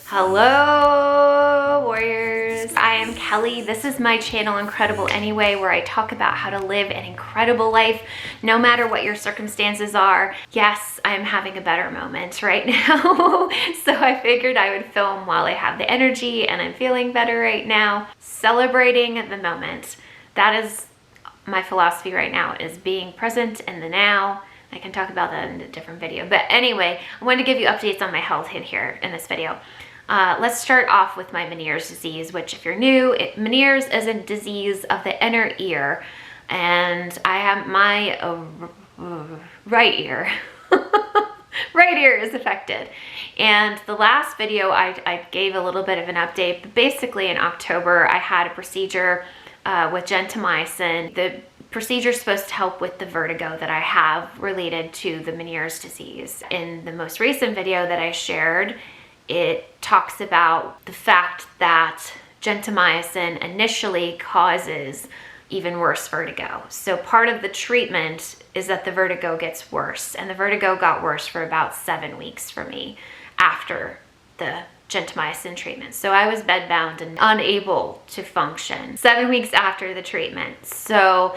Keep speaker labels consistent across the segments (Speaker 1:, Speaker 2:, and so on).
Speaker 1: Hello, warriors. I am Kelly. This is my channel, Incredible Anyway, where I talk about how to live an incredible life, no matter what your circumstances are. Yes, I'm having a better moment right now. So I figured I would film while I have the energy and I'm feeling better right now, celebrating the moment. That is my philosophy right now, is being present in the now. I can talk about that in a different video. But anyway, I wanted to give you updates on my health in here in this video. Let's start off with my Meniere's disease, which if you're new, Meniere's is a disease of the inner ear. And I have my right ear. Right ear is affected. And the last video, I gave a little bit of an update. But basically in October, I had a procedure with gentamicin. The procedure is supposed to help with the vertigo that I have related to the Meniere's disease. In the most recent video that I shared, it talks about the fact that gentamicin initially causes even worse vertigo. So part of the treatment is that the vertigo gets worse, and the vertigo got worse for about 7 weeks for me after the gentamicin treatment. So I was bedbound and unable to function 7 weeks after the treatment. So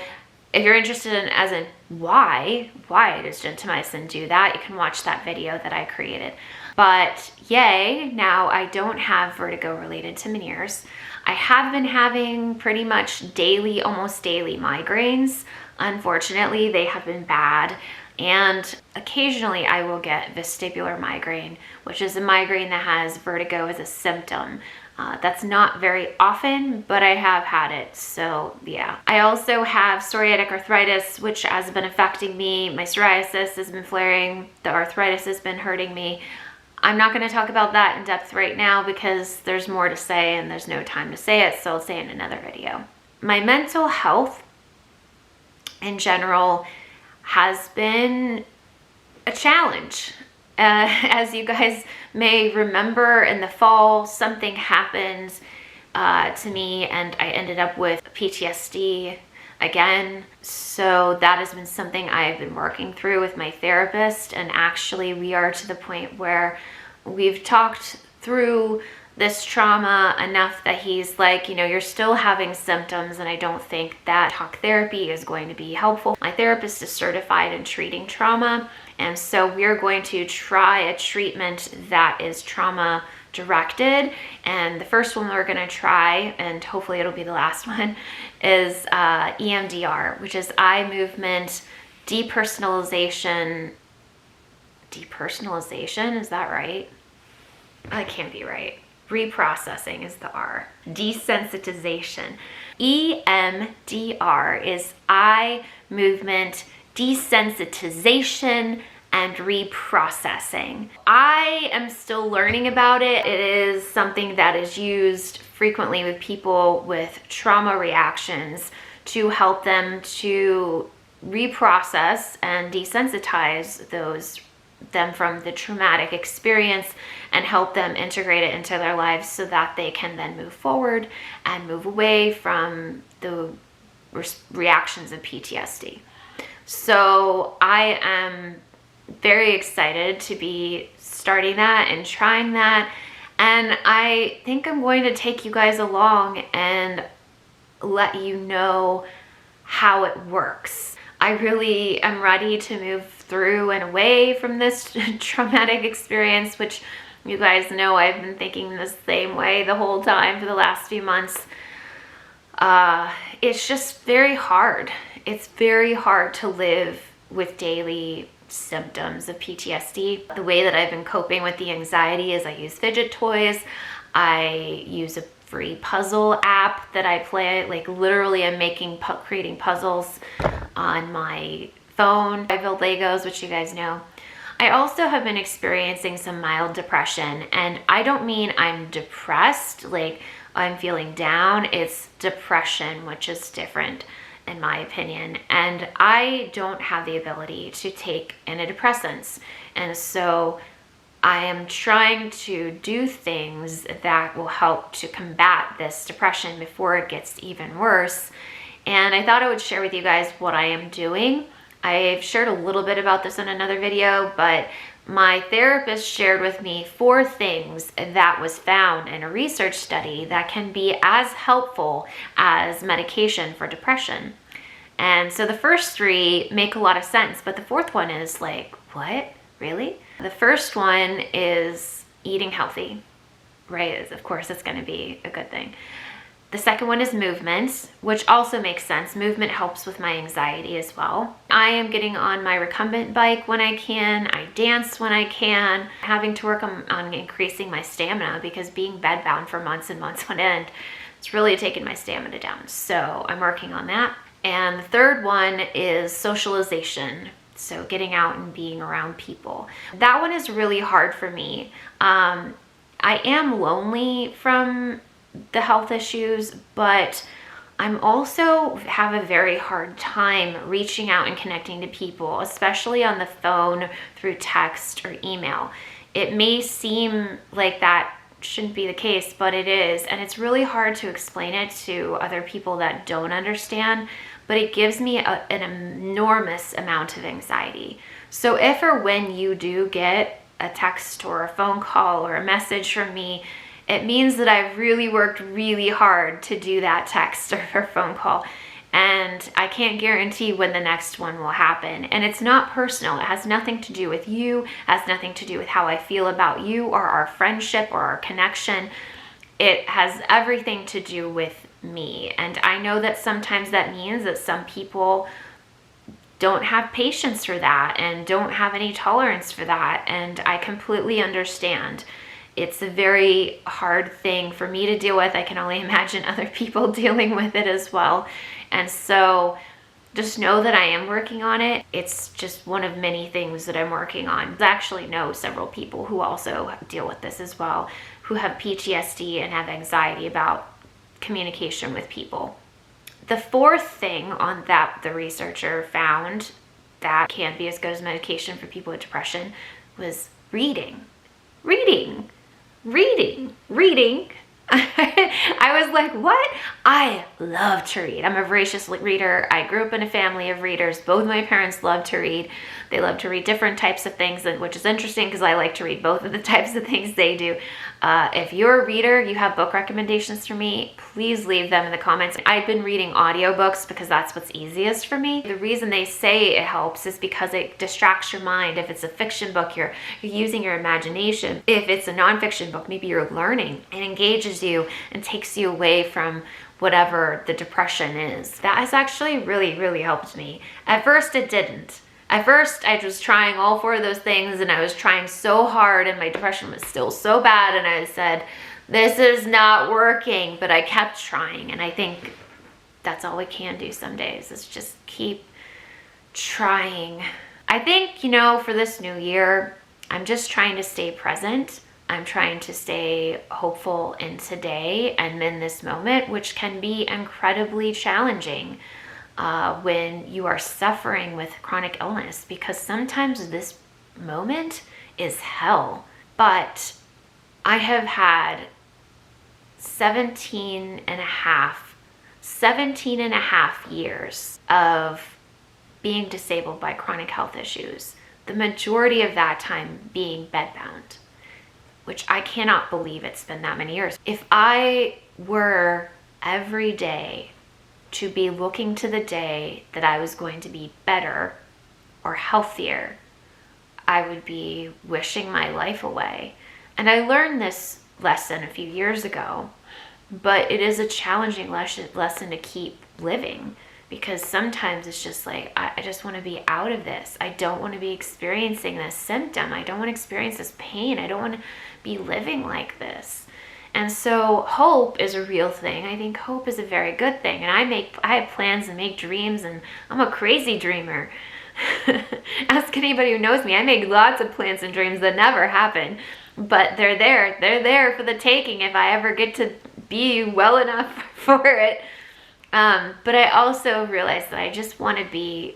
Speaker 1: if you're interested in why does gentamicin do that, you can watch that video that I created. But yay, now I don't have vertigo related to Meniere's. I have been having pretty much daily, almost daily migraines. Unfortunately, they have been bad. And occasionally I will get vestibular migraine, which is a migraine that has vertigo as a symptom. That's not very often, but I have had it, so yeah. I also have psoriatic arthritis, which has been affecting me. My psoriasis has been flaring. The arthritis has been hurting me. I'm not going to talk about that in depth right now because there's more to say and there's no time to say it, so I'll say it in another video. My mental health in general has been a challenge. As you guys may remember, in the fall, something happened to me and I ended up with PTSD again. So that has been something I've been working through with my therapist, and actually we are to the point where we've talked through this trauma enough that he's like, you know, you're still having symptoms and I don't think that talk therapy is going to be helpful. My therapist is certified in treating trauma, and so we're going to try a treatment that is trauma directed. And the first one we're going to try, and hopefully it'll be the last one, is EMDR, which is eye movement depersonalization. Depersonalization, is that right? That can't be right. Reprocessing is the R. Desensitization. EMDR is eye movement desensitization and reprocessing. I am still learning about it. It is something that is used frequently with people with trauma reactions to help them to reprocess and desensitize them from the traumatic experience and help them integrate it into their lives so that they can then move forward and move away from the reactions of PTSD. So I am very excited to be starting that and trying that. And I think I'm going to take you guys along and let you know how it works. I really am ready to move through and away from this traumatic experience, which you guys know I've been thinking the same way the whole time for the last few months. It's just very hard. It's very hard to live with daily symptoms of PTSD. The way that I've been coping with the anxiety is I use fidget toys. I use a free puzzle app that I play. Like literally I'm creating puzzles on my phone. I build Legos, which you guys know. I also have been experiencing some mild depression, and I don't mean I'm depressed, like I'm feeling down. It's depression, which is different in my opinion. And I don't have the ability to take antidepressants. And so I am trying to do things that will help to combat this depression before it gets even worse. And I thought I would share with you guys what I am doing. I've shared a little bit about this in another video, but my therapist shared with me 4 things that was found in a research study that can be as helpful as medication for depression. And so the first 3 make a lot of sense, but the 4th one is like, what? Really? The first one is eating healthy, right? Of course, it's going to be a good thing. The second one is movement, which also makes sense. Movement helps with my anxiety as well. I am getting on my recumbent bike when I can. I dance when I can. Having to work on increasing my stamina because being bedbound for months and months on end, it's really taken my stamina down. So I'm working on that. And the third one is socialization. So getting out and being around people. That one is really hard for me. I am lonely from the health issues, but I'm also have a very hard time reaching out and connecting to people, especially on the phone, through text or email. It may seem like that shouldn't be the case, but it is, and it's really hard to explain it to other people that don't understand, but it gives me an enormous amount of anxiety. So if or when you do get a text or a phone call or a message from me, it means that I've really worked really hard to do that text or phone call. And I can't guarantee when the next one will happen. And it's not personal. It has nothing to do with you. It has nothing to do with how I feel about you or our friendship or our connection. It has everything to do with me. And I know that sometimes that means that some people don't have patience for that and don't have any tolerance for that. And I completely understand. It's a very hard thing for me to deal with. I can only imagine other people dealing with it as well. And so just know that I am working on it. It's just one of many things that I'm working on. I actually know several people who also deal with this as well, who have PTSD and have anxiety about communication with people. The 4th thing on that the researcher found that can be as good as medication for people with depression was reading. I was like, what? I love to read. I'm a voracious reader. I grew up in a family of readers. Both my parents love to read. They love to read different types of things, which is interesting because I like to read both of the types of things they do. If you're a reader, you have book recommendations for me, please leave them in the comments. I've been reading audiobooks because that's what's easiest for me. The reason they say it helps is because it distracts your mind. If it's a fiction book, you're using your imagination. If it's a nonfiction book, maybe you're learning. It engages you and takes you away from whatever the depression is. That has actually really, really helped me. At first, it didn't. At first, I was trying all 4 of those things and I was trying so hard and my depression was still so bad and I said, this is not working, but I kept trying. And I think that's all we can do some days is just keep trying. I think, for this new year, I'm just trying to stay present. I'm trying to stay hopeful in today and in this moment, which can be incredibly challenging when you are suffering with chronic illness, because sometimes this moment is hell. But I have had 17 and a half years of being disabled by chronic health issues. The majority of that time being bedbound, which I cannot believe it's been that many years. If I were every day to be looking to the day that I was going to be better or healthier, I would be wishing my life away. And I learned this lesson a few years ago, but it is a challenging lesson to keep living, because sometimes it's just like, I just want to be out of this. I don't want to be experiencing this symptom. I don't want to experience this pain. I don't want to be living like this. And so hope is a real thing. I think hope is a very good thing. And I have plans and make dreams, and I'm a crazy dreamer. Ask anybody who knows me. I make lots of plans and dreams that never happen, but they're there for the taking if I ever get to be well enough for it. But I also realize that I just want to be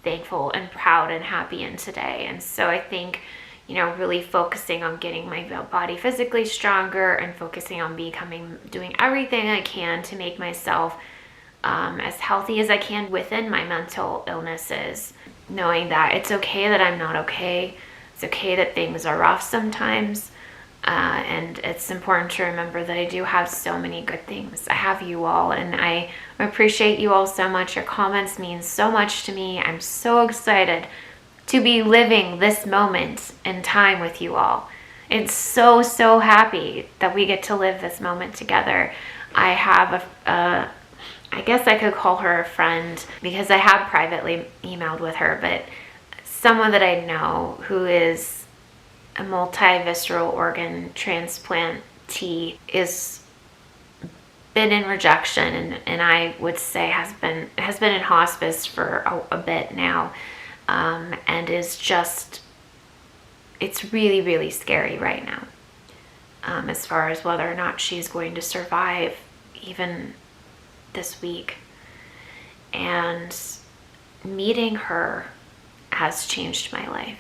Speaker 1: thankful and proud and happy in today. And so I think, really focusing on getting my body physically stronger and focusing on doing everything I can to make myself as healthy as I can within my mental illnesses, knowing that it's okay that I'm not okay, It's okay that things are rough sometimes. And it's important to remember that I do have so many good things. I have you all, and I appreciate you all so much. Your comments mean so much to me. I'm so excited to be living this moment in time with you all. It's so, so happy that we get to live this moment together. I have I guess I could call her a friend because I have privately emailed with her, but someone that I know who is a multi-visceral organ transplantee is been in rejection, and I would say has been in hospice for a bit now, and is just, it's really, really scary right now, as far as whether or not she's going to survive even this week. And meeting her has changed my life.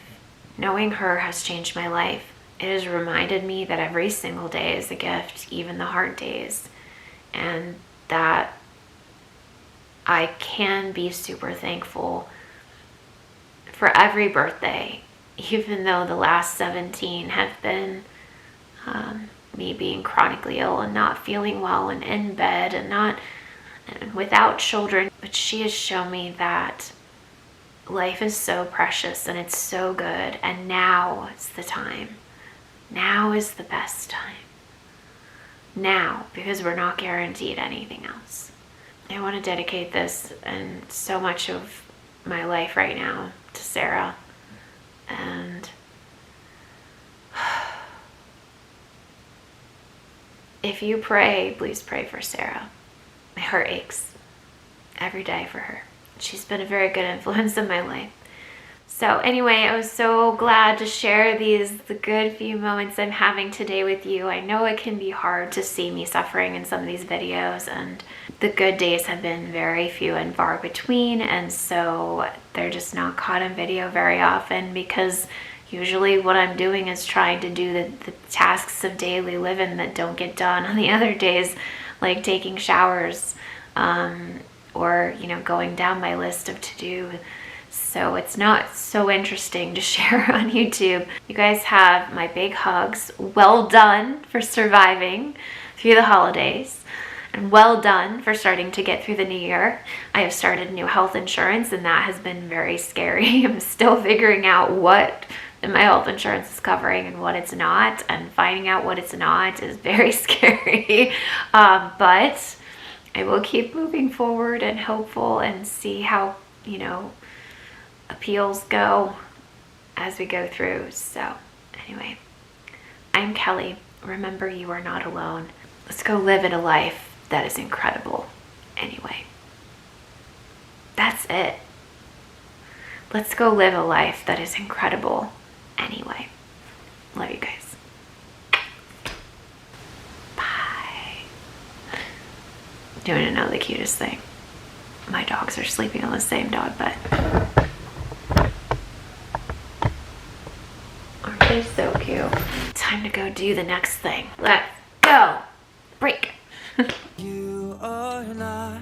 Speaker 1: Knowing her has changed my life. It has reminded me that every single day is a gift, even the hard days, and that I can be super thankful for every birthday, even though the last 17 have been me being chronically ill and not feeling well and in bed and without children. But she has shown me that life is so precious and it's so good, and now is the time. Now is the best time. Now, because we're not guaranteed anything else. I want to dedicate this and so much of my life right now to Sarah. And if you pray, please pray for Sarah. My heart aches every day for her. She's been a very good influence in my life. So anyway, I was so glad to share the good few moments I'm having today with you. I know it can be hard to see me suffering in some of these videos, and the good days have been very few and far between, and so they're just not caught in video very often, because usually what I'm doing is trying to do the tasks of daily living that don't get done on the other days, like taking showers, or, you know, going down my list of to-do. So it's not so interesting to share on YouTube. You guys have my big hugs. Well done for surviving through the holidays, and well done for starting to get through the new year. I have started new health insurance, and that has been very scary. I'm still figuring out what my health insurance is covering and what it's not, and finding out what it's not is very scary. But I will keep moving forward and hopeful and see how, you know, appeals go as we go through. So anyway, I'm Kelly. Remember, you are not alone. Let's go live in a life that is incredible anyway. That's it. Let's go live a life that is incredible anyway. Love you guys. Do you want to know the cutest thing? My dogs are sleeping on the same dog bed. Aren't they so cute? Time to go do the next thing. Let's go. Break.
Speaker 2: You are not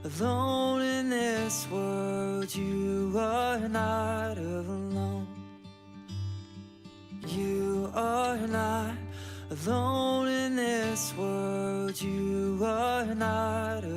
Speaker 2: alone in this world. You are not alone. You are not alone in this world. You are not alone.